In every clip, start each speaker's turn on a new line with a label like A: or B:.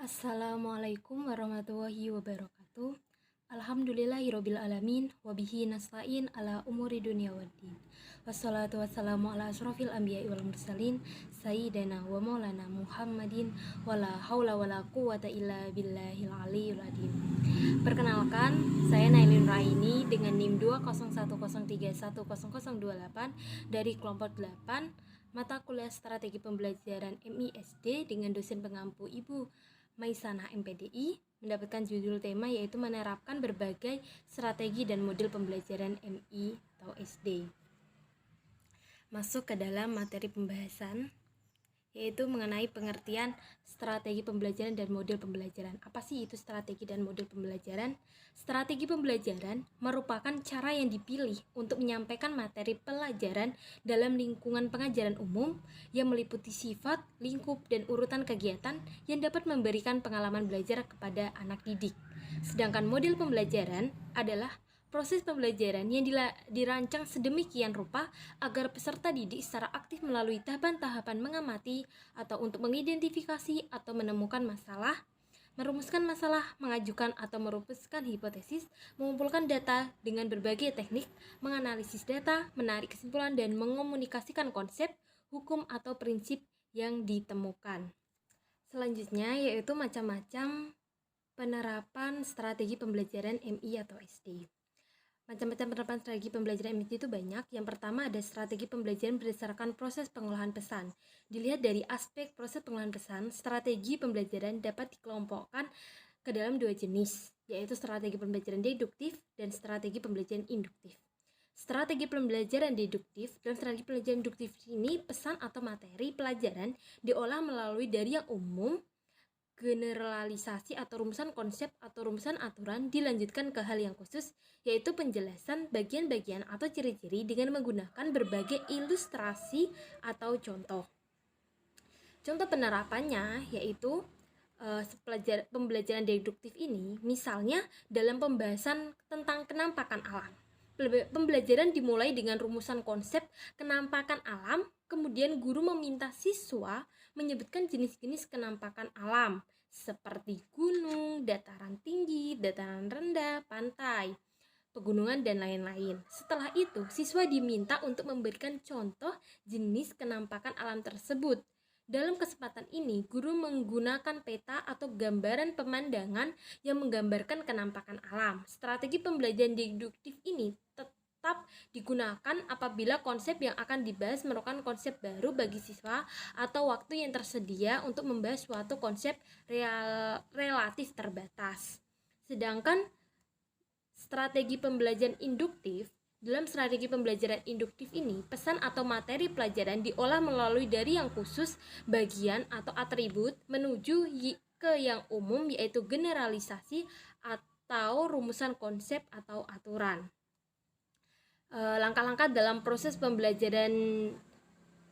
A: Assalamualaikum warahmatullahi wabarakatuh. Alhamdulillahirabbil alamin wabihi nasta'in ala umuri dunya waddin. Wassalatu wassalamu ala asrofil anbiya'i wal mursalin sayyidina wa maulana Muhammadin wala haula wala quwata illa billahil aliyil azim. Perkenalkan, saya Nailin Raini dengan NIM 20103100028 dari kelompok 8 mata kuliah strategi pembelajaran MISD dengan dosen pengampu Ibu Maisanah MPDI mendapatkan judul tema yaitu menerapkan berbagai strategi dan model pembelajaran MI atau SD. Masuk ke dalam materi pembahasan yaitu mengenai pengertian strategi pembelajaran dan model pembelajaran. Apa sih itu strategi dan model pembelajaran? Strategi pembelajaran merupakan cara yang dipilih untuk menyampaikan materi pelajaran dalam lingkungan pengajaran umum yang meliputi sifat, lingkup, dan urutan kegiatan yang dapat memberikan pengalaman belajar kepada anak didik. Sedangkan model pembelajaran adalah proses pembelajaran yang dirancang sedemikian rupa agar peserta didik secara aktif melalui tahapan-tahapan mengamati atau untuk mengidentifikasi atau menemukan masalah, merumuskan masalah, mengajukan atau merumuskan hipotesis, mengumpulkan data dengan berbagai teknik, menganalisis data, menarik kesimpulan, dan mengomunikasikan konsep, hukum, atau prinsip yang ditemukan. Selanjutnya yaitu macam-macam penerapan strategi pembelajaran MI atau SD. Macam-macam penerapan strategi pembelajaran MI itu banyak. Yang pertama ada strategi pembelajaran berdasarkan proses pengolahan pesan. Dilihat dari aspek proses pengolahan pesan, strategi pembelajaran dapat dikelompokkan ke dalam dua jenis, yaitu strategi pembelajaran deduktif dan strategi pembelajaran induktif. Strategi pembelajaran deduktif dan strategi pembelajaran induktif ini pesan atau materi pelajaran diolah melalui dari yang umum, generalisasi atau rumusan konsep atau rumusan aturan dilanjutkan ke hal yang khusus, yaitu penjelasan bagian-bagian atau ciri-ciri dengan menggunakan berbagai ilustrasi atau contoh. Contoh penerapannya yaitu pembelajaran deduktif ini misalnya dalam pembahasan tentang kenampakan alam. Pembelajaran dimulai dengan rumusan konsep kenampakan alam, kemudian guru meminta siswa menyebutkan jenis-jenis kenampakan alam seperti gunung, dataran tinggi, dataran rendah, pantai, pegunungan, dan lain-lain. Setelah itu, siswa diminta untuk memberikan contoh jenis kenampakan alam tersebut. Dalam kesempatan ini, guru menggunakan peta atau gambaran pemandangan yang menggambarkan kenampakan alam. Strategi pembelajaran deduktif ini tetap digunakan apabila konsep yang akan dibahas merupakan konsep baru bagi siswa atau waktu yang tersedia untuk membahas suatu konsep relatif terbatas. Sedangkan strategi pembelajaran induktif, dalam strategi pembelajaran induktif ini, pesan atau materi pelajaran diolah melalui dari yang khusus, bagian atau atribut menuju ke yang umum, yaitu generalisasi atau rumusan konsep atau aturan. Langkah-langkah dalam proses pembelajaran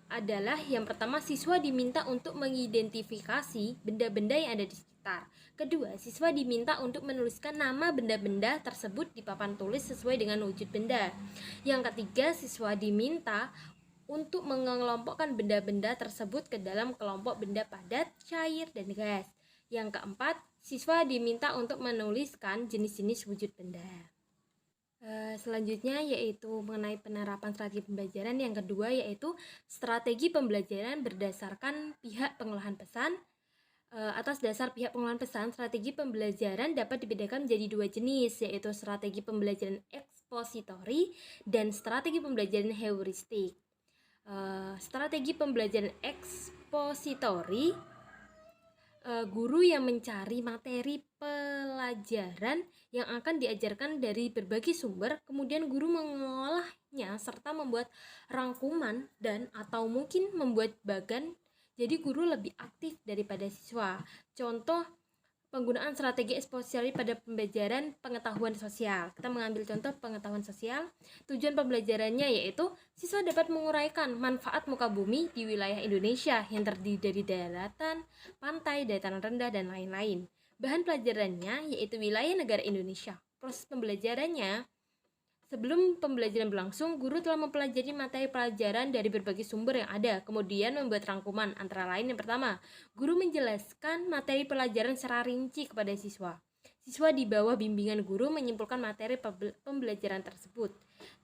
A: adalah yang pertama, siswa diminta untuk mengidentifikasi benda-benda yang ada di sekitar. Kedua, siswa diminta untuk menuliskan nama benda-benda tersebut di papan tulis sesuai dengan wujud benda. Yang ketiga, siswa diminta untuk mengelompokkan benda-benda tersebut ke dalam kelompok benda padat, cair, dan gas. Yang keempat, siswa diminta untuk menuliskan jenis-jenis wujud benda. Selanjutnya yaitu mengenai penerapan strategi pembelajaran. Yang kedua yaitu strategi pembelajaran berdasarkan pihak pengolahan pesan. Atas dasar pihak pengolahan pesan, strategi pembelajaran dapat dibedakan menjadi dua jenis, yaitu strategi pembelajaran ekspositori dan strategi pembelajaran heuristik. Strategi pembelajaran ekspositori, guru yang mencari materi pelajaran yang akan diajarkan dari berbagai sumber, kemudian guru mengolahnya serta membuat rangkuman dan atau mungkin membuat bagan, jadi guru lebih aktif daripada siswa. Contoh penggunaan strategi ekspositori pada pembelajaran pengetahuan sosial. Kita mengambil contoh pengetahuan sosial. Tujuan pembelajarannya yaitu siswa dapat menguraikan manfaat muka bumi di wilayah Indonesia yang terdiri dari daratan, pantai, dataran rendah, dan lain-lain. Bahan pelajarannya yaitu wilayah negara Indonesia. Proses pembelajarannya Sebelum pembelajaran berlangsung, guru telah mempelajari materi pelajaran dari berbagai sumber yang ada, kemudian membuat rangkuman. Antara lain yang pertama, guru menjelaskan materi pelajaran secara rinci kepada siswa. Siswa di bawah bimbingan guru menyimpulkan materi pembelajaran tersebut.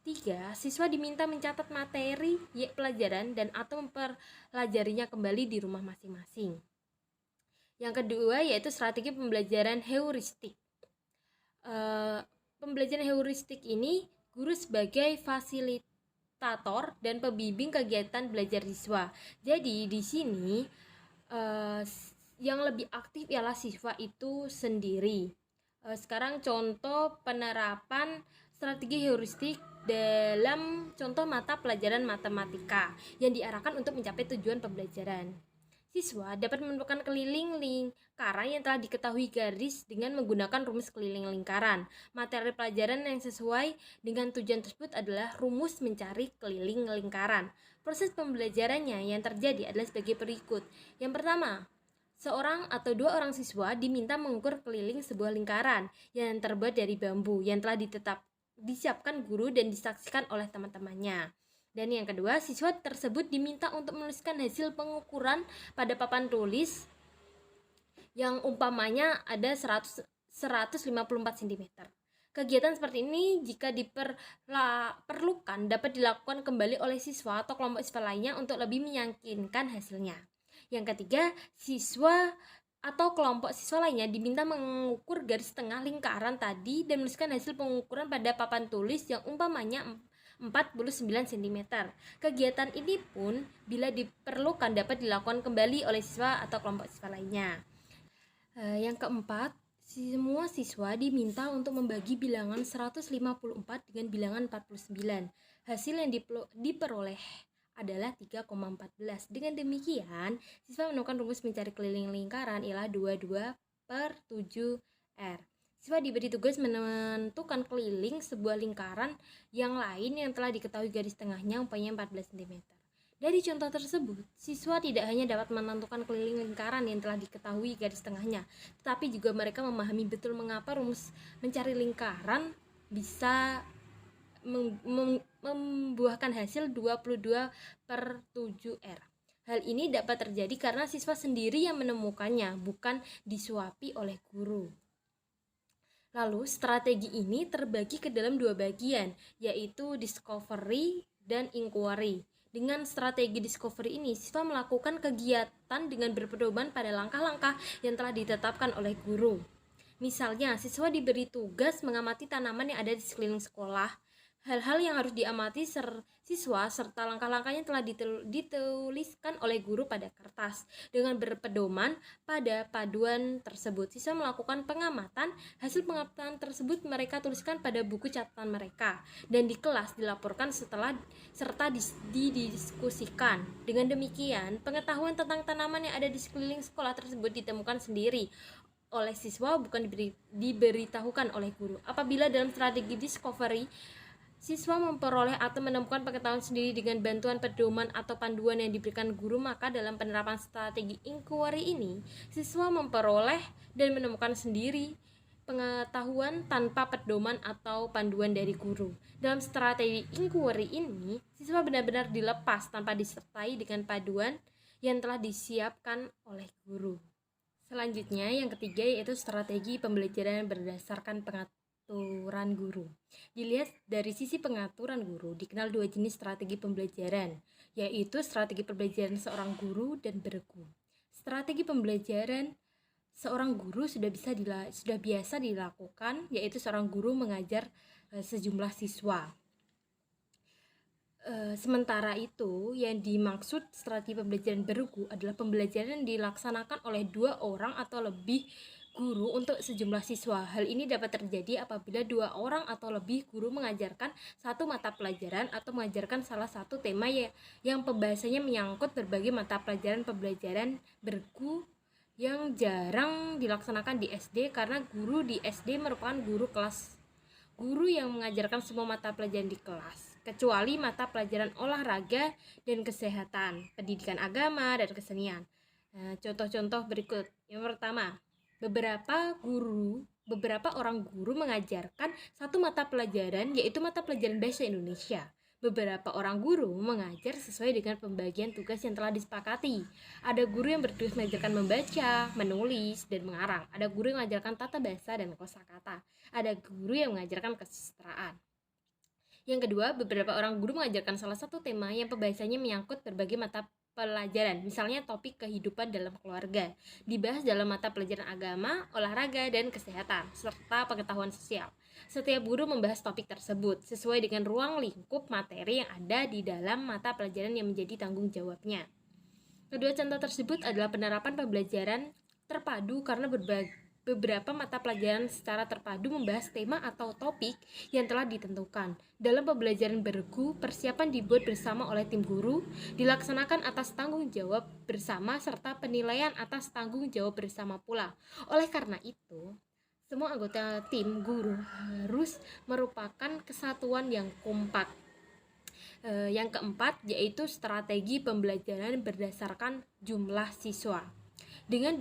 A: 3. Siswa diminta mencatat materi pelajaran dan atau mempelajarinya kembali di rumah masing-masing. Yang kedua yaitu strategi pembelajaran heuristik. Pembelajaran heuristik ini guru sebagai fasilitator dan pembimbing kegiatan belajar siswa. Jadi di sini yang lebih aktif ialah siswa itu sendiri. Sekarang contoh penerapan strategi heuristik dalam contoh mata pelajaran matematika yang diarahkan untuk mencapai tujuan pembelajaran. Siswa dapat menentukan keliling lingkaran yang telah diketahui garis dengan menggunakan rumus keliling lingkaran. Materi pelajaran yang sesuai dengan tujuan tersebut adalah rumus mencari keliling lingkaran. Proses pembelajarannya yang terjadi adalah sebagai berikut. Yang pertama, seorang atau dua orang siswa diminta mengukur keliling sebuah lingkaran yang terbuat dari bambu yang telah disiapkan guru dan disaksikan oleh teman-temannya. Dan yang kedua, siswa tersebut diminta untuk menuliskan hasil pengukuran pada papan tulis yang umpamanya ada 154 cm. Kegiatan seperti ini jika diperlukan dapat dilakukan kembali oleh siswa atau kelompok siswa lainnya untuk lebih meyakinkan hasilnya. Yang ketiga, siswa atau kelompok siswa lainnya diminta mengukur garis tengah lingkaran tadi dan menuliskan hasil pengukuran pada papan tulis yang umpamanya 49 cm. Kegiatan ini pun bila diperlukan dapat dilakukan kembali oleh siswa atau kelompok siswa lainnya. Yang keempat, semua siswa diminta untuk membagi bilangan 154 dengan bilangan 49. Hasil yang diperoleh adalah 3,14. Dengan demikian, siswa menemukan rumus mencari keliling lingkaran ialah 22/7R. Siswa diberi tugas menentukan keliling sebuah lingkaran yang lain yang telah diketahui garis tengahnya umpamanya 14 cm. Dari contoh tersebut, siswa tidak hanya dapat menentukan keliling lingkaran yang telah diketahui garis tengahnya, tetapi juga mereka memahami betul mengapa rumus mencari lingkaran bisa membuahkan hasil 22/7R. Hal ini dapat terjadi karena siswa sendiri yang menemukannya, bukan disuapi oleh guru. Lalu, strategi ini terbagi ke dalam dua bagian, yaitu discovery dan inquiry. Dengan strategi discovery ini, siswa melakukan kegiatan dengan berpedoman pada langkah-langkah yang telah ditetapkan oleh guru. Misalnya, siswa diberi tugas mengamati tanaman yang ada di sekeliling sekolah. Hal-hal yang harus diamati siswa serta langkah-langkahnya telah dituliskan oleh guru pada kertas. Dengan berpedoman pada paduan tersebut, siswa melakukan pengamatan. Hasil pengamatan tersebut mereka tuliskan pada buku catatan mereka dan di kelas dilaporkan serta didiskusikan. Dengan demikian, pengetahuan tentang tanaman yang ada di sekeliling sekolah tersebut ditemukan sendiri oleh siswa, bukan diberitahukan oleh guru. Apabila dalam strategi discovery siswa memperoleh atau menemukan pengetahuan sendiri dengan bantuan pedoman atau panduan yang diberikan guru, maka dalam penerapan strategi inquiry ini, siswa memperoleh dan menemukan sendiri pengetahuan tanpa pedoman atau panduan dari guru. Dalam strategi inquiry ini, siswa benar-benar dilepas tanpa disertai dengan panduan yang telah disiapkan oleh guru. Selanjutnya, yang ketiga yaitu strategi pembelajaran berdasarkan pengaturan guru. Dilihat dari sisi pengaturan guru, dikenal dua jenis strategi pembelajaran, yaitu strategi pembelajaran seorang guru dan bergu. Strategi pembelajaran seorang guru sudah biasa dilakukan, yaitu seorang guru mengajar sejumlah siswa. Sementara itu, yang dimaksud strategi pembelajaran bergu adalah pembelajaran yang dilaksanakan oleh 2 orang atau lebih guru untuk sejumlah siswa. Hal ini dapat terjadi apabila 2 orang atau lebih guru mengajarkan satu mata pelajaran atau mengajarkan salah satu tema yang pembahasannya menyangkut berbagai mata pelajaran. Pembelajaran bergu yang jarang dilaksanakan di SD karena guru di SD merupakan guru yang mengajarkan semua mata pelajaran di kelas, kecuali mata pelajaran olahraga dan kesehatan, pendidikan agama, dan kesenian. Contoh-contoh berikut. Yang pertama, Beberapa orang guru mengajarkan satu mata pelajaran, yaitu mata pelajaran Bahasa Indonesia. Beberapa orang guru mengajar sesuai dengan pembagian tugas yang telah disepakati. Ada guru yang bertugas mengajarkan membaca, menulis, dan mengarang. Ada guru yang mengajarkan tata bahasa dan kosakata. Ada guru yang mengajarkan kesusastraan. Yang kedua, beberapa orang guru mengajarkan salah satu tema yang pembahasannya menyangkut berbagai mata pelajaran, misalnya topik kehidupan dalam keluarga, dibahas dalam mata pelajaran agama, olahraga, dan kesehatan, serta pengetahuan sosial. Setiap guru membahas topik tersebut sesuai dengan ruang lingkup materi yang ada di dalam mata pelajaran yang menjadi tanggung jawabnya. Kedua contoh tersebut adalah penerapan pembelajaran terpadu karena beberapa mata pelajaran secara terpadu membahas tema atau topik yang telah ditentukan. Dalam pembelajaran bergu, persiapan dibuat bersama oleh tim guru, dilaksanakan atas tanggung jawab bersama serta penilaian atas tanggung jawab bersama pula. Oleh karena itu, semua anggota tim guru harus merupakan kesatuan yang kompak. Yang keempat yaitu strategi pembelajaran berdasarkan jumlah siswa. Dengan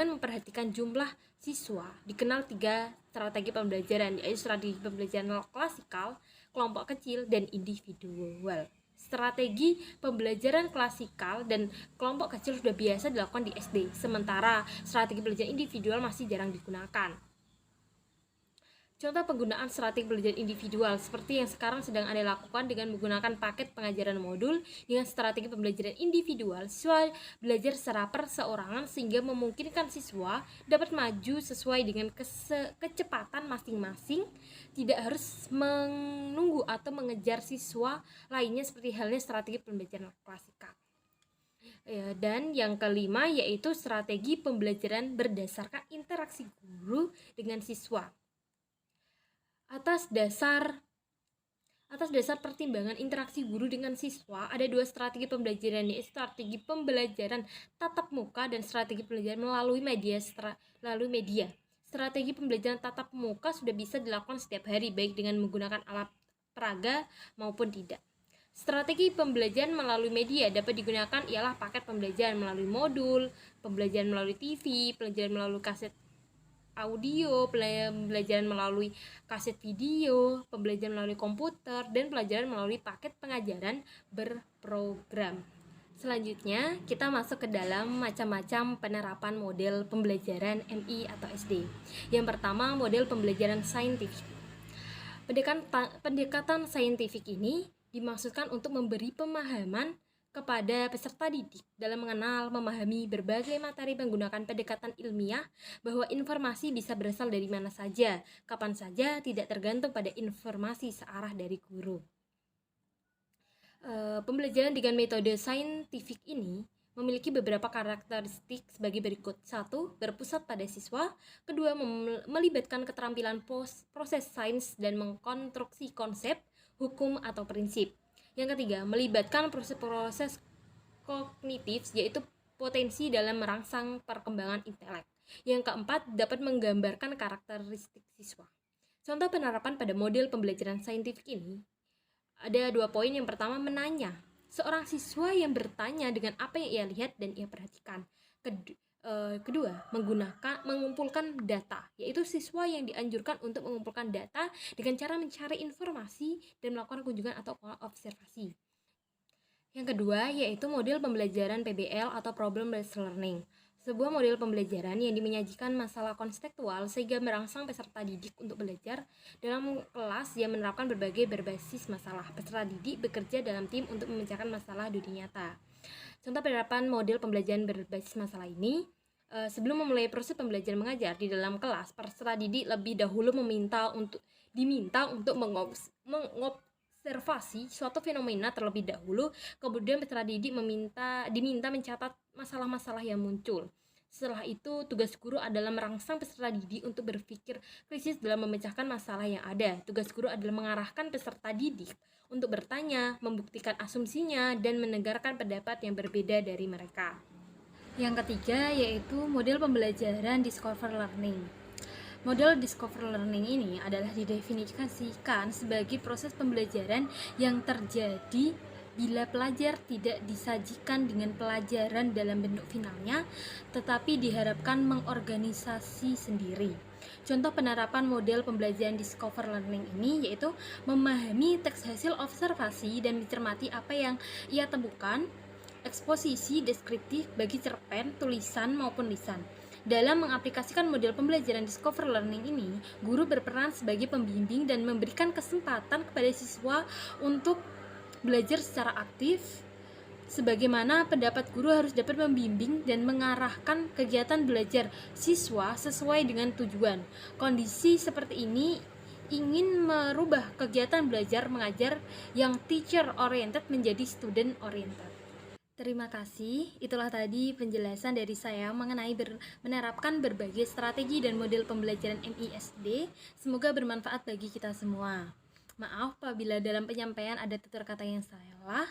A: memperhatikan jumlah siswa, dikenal 3 strategi pembelajaran, yaitu strategi pembelajaran klasikal, kelompok kecil, dan individual. Strategi pembelajaran klasikal dan kelompok kecil sudah biasa dilakukan di SD, sementara strategi pembelajaran individual masih jarang digunakan. Contoh penggunaan strategi pembelajaran individual seperti yang sekarang sedang Anda lakukan dengan menggunakan paket pengajaran modul. Dengan strategi pembelajaran individual, siswa belajar secara perseorangan sehingga memungkinkan siswa dapat maju sesuai dengan kecepatan masing-masing, tidak harus menunggu atau mengejar siswa lainnya seperti halnya strategi pembelajaran klasikal. Dan yang kelima yaitu strategi pembelajaran berdasarkan interaksi guru dengan siswa. Atas dasar pertimbangan interaksi guru dengan siswa, ada 2 strategi pembelajaran, yaitu strategi pembelajaran tatap muka dan strategi pembelajaran melalui media. Strategi pembelajaran tatap muka sudah bisa dilakukan setiap hari, baik dengan menggunakan alat peraga maupun tidak. Strategi pembelajaran melalui media dapat digunakan ialah paket pembelajaran melalui modul, pembelajaran melalui TV, pembelajaran melalui kaset audio, pembelajaran melalui kaset video, pembelajaran melalui komputer, dan pelajaran melalui paket pengajaran berprogram. Selanjutnya, kita masuk ke dalam macam-macam penerapan model pembelajaran MI atau SD. Yang pertama, model pembelajaran saintifik. Pendekatan saintifik ini dimaksudkan untuk memberi pemahaman kepada peserta didik dalam mengenal, memahami berbagai materi menggunakan pendekatan ilmiah, bahwa informasi bisa berasal dari mana saja, kapan saja, tidak tergantung pada informasi searah dari guru. Pembelajaran dengan metode saintifik ini memiliki beberapa karakteristik sebagai berikut. 1. Berpusat pada siswa. 2. Melibatkan keterampilan proses sains dan mengkonstruksi konsep, hukum, atau prinsip. Yang ketiga, melibatkan proses-proses kognitif, yaitu potensi dalam merangsang perkembangan intelek. Yang keempat, dapat menggambarkan karakteristik siswa. Contoh penerapan pada model pembelajaran saintifik ini ada 2 poin. Yang pertama, menanya. Seorang siswa yang bertanya dengan apa yang ia lihat dan ia perhatikan. Kedua, mengumpulkan data, yaitu siswa yang dianjurkan untuk mengumpulkan data dengan cara mencari informasi dan melakukan kunjungan atau observasi. Yang kedua, yaitu model pembelajaran PBL atau Problem Based Learning. Sebuah model pembelajaran yang menyajikan masalah konseptual sehingga merangsang peserta didik untuk belajar dalam kelas yang menerapkan berbasis masalah. Peserta didik bekerja dalam tim untuk memecahkan masalah dunia nyata. Contoh penerapan model pembelajaran berbasis masalah ini, sebelum memulai proses pembelajaran mengajar di dalam kelas, peserta didik lebih dahulu diminta untuk mengobservasi suatu fenomena terlebih dahulu. Kemudian peserta didik diminta mencatat masalah-masalah yang muncul. Setelah itu, tugas guru adalah merangsang peserta didik untuk berpikir kritis dalam memecahkan masalah yang ada. Tugas guru adalah mengarahkan peserta didik untuk bertanya, membuktikan asumsinya, dan menegarkan pendapat yang berbeda dari mereka. Yang ketiga yaitu model pembelajaran Discover Learning. Model Discover Learning ini adalah didefinisikan sebagai proses pembelajaran yang terjadi bila pelajar tidak disajikan dengan pelajaran dalam bentuk finalnya, tetapi diharapkan mengorganisasi sendiri. Contoh penerapan model pembelajaran discover learning ini yaitu memahami teks hasil observasi dan mencermati apa yang ia temukan, eksposisi deskriptif bagi cerpen, tulisan maupun lisan. Dalam mengaplikasikan model pembelajaran discover learning ini, guru berperan sebagai pembimbing dan memberikan kesempatan kepada siswa untuk belajar secara aktif, sebagaimana pendapat guru harus dapat membimbing dan mengarahkan kegiatan belajar siswa sesuai dengan tujuan. Kondisi seperti ini ingin merubah kegiatan belajar mengajar yang teacher oriented menjadi student oriented. Terima kasih, itulah tadi penjelasan dari saya mengenai menerapkan berbagai strategi dan model pembelajaran MISD. Semoga bermanfaat bagi kita semua. Maaf apabila dalam penyampaian ada tutur kata yang salah.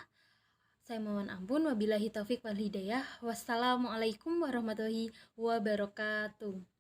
A: Saya mohon ampun. Wabillahi taufik wal hidayah. Wassalamualaikum warahmatullahi wabarakatuh.